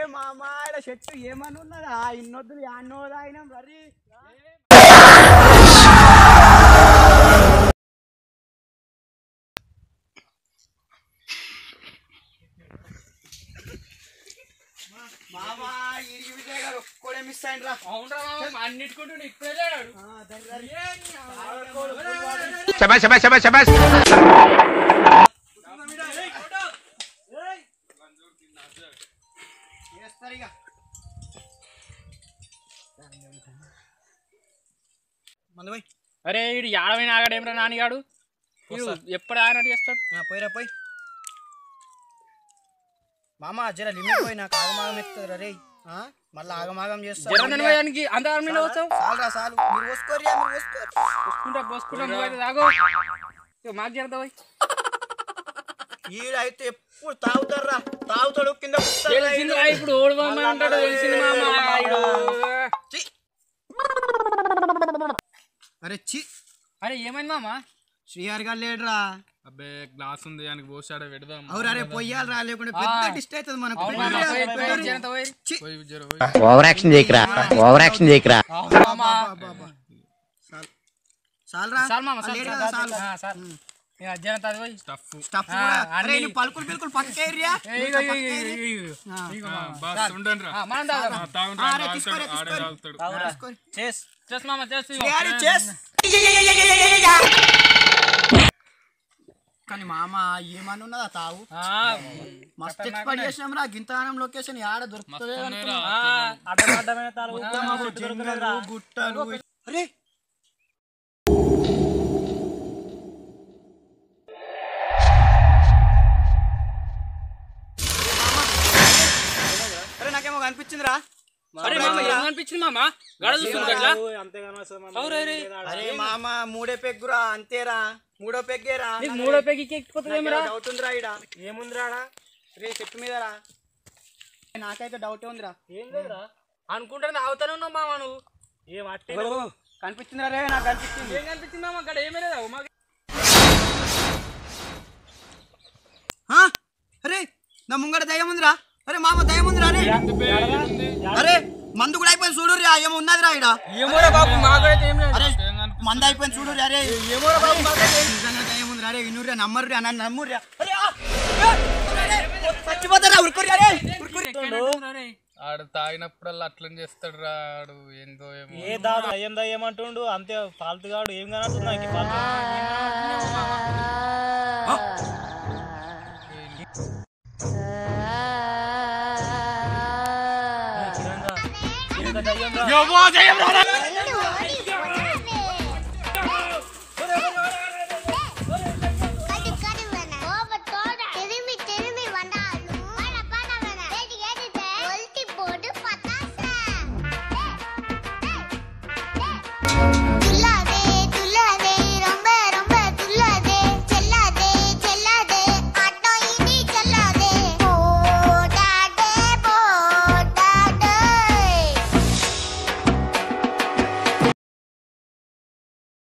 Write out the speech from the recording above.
మామా ఇలా చెట్టు ఏమని ఉన్నదా ఇన్నొద్దులు యాన్నో తాగినాం మరి మామా ఈ విజయ్ గారు ఒక్కడే మిస్ అయిండ్రా అవునరా మామ అన్నిటికుంటూ ఇప్పుడే లేడాడు శబాష్ శబాష్ శబాష్ శబాష్ అరే వీడు ఏడవైనా ఆగాడేమరా నానిగాడు ఎప్పుడు ఆగినట్టు చేస్తాడు పోయిరా పోయి మామా జర లిమిట్ పోయి నాకు ఆగమాగం ఎక్కుతుంది రే మళ్ళీ ఆగమాగం చేస్తానికి అంత వచ్చావు చాలురా చాలు మీరు పోసుకోరియా మీరు పోసుకుంటా పోసుకుంటా నువ్వైతే తాగో మాకు చేరదా పోయి ఈడైతే ఎప్పుడు తాగుతారా తాగుతాడు కింద ఇప్పుడు ఓడిపోమని అంటాడు తెలిసింది అరే చి అరే ఏమైంది మామ శ్రీహరి గారు లేడురా అబ్బే గ్లాస్ ఉంది ఆయనకి పోసాడే పెడదాం అవును అరే పొయ్యాలరా లేకుంటే పెద్ద డిస్ట్ అవుతుంది మనకు ఓవర్ యాక్షన్ చేయకరా ఓవర్ యాక్షన్ చేయకరా పలుకులు పిలుకులు పక్కేరియా కానీ మామ ఏమని ఉన్నదా తావు మస్తు ఎక్స్పెక్ట్ చేసినాం రా గింతానం లొకేషన్ యాడ దొరుకుతుంది గుట్టలు అరే అరే నాకేమో కనిపించిందిరా అనిపించింది మామ అరే మామ మూడే పెగ్గురా అంతేరా మూడో పెగ్గేరా మూడో పెగ్గి అవుతుందిరా ఇడ ఏముందిరా రే చెట్టు మీదరా నాకైతే డౌటే ఉందిరా ఏం లేదురా అనుకుంటాను అవుతానే ఉన్నావు మామ నువ్వు కనిపించిందిరా రే నాకు కనిపించింది ఏం కనిపించింది మామ అక్కడ ఏమీ లేదా అరే నా ముంగడ దయ్యం ఉందిరా అరే మామ దయ్యం ఉందిరా అరే అరే మందు కూడా అయిపోయింది చూడు రా ఏమో ఉన్నదిరా ఇడ ఏమోరా బాబు మాకైతే ఏం లేదు అరే మందు అయిపోయింది చూడు అరే ఏమోరా బాబు నిజంగా దయ్యం ఉందిరా అరే వినుర్రా నమ్మరురా నన్ను నమ్ముర్రా చచ్చిపోతారా ఉరుకుర్రా అరే ఆడు తాగినప్పుడల్లా అట్లని చేస్తాడు రా ఆడు ఏందో ఏమో ఏ దాదా అయ్యం దయ్యమంటుండు అంతే ఫాల్తుగాడు ఏం కానట్టు నాకు Thank you.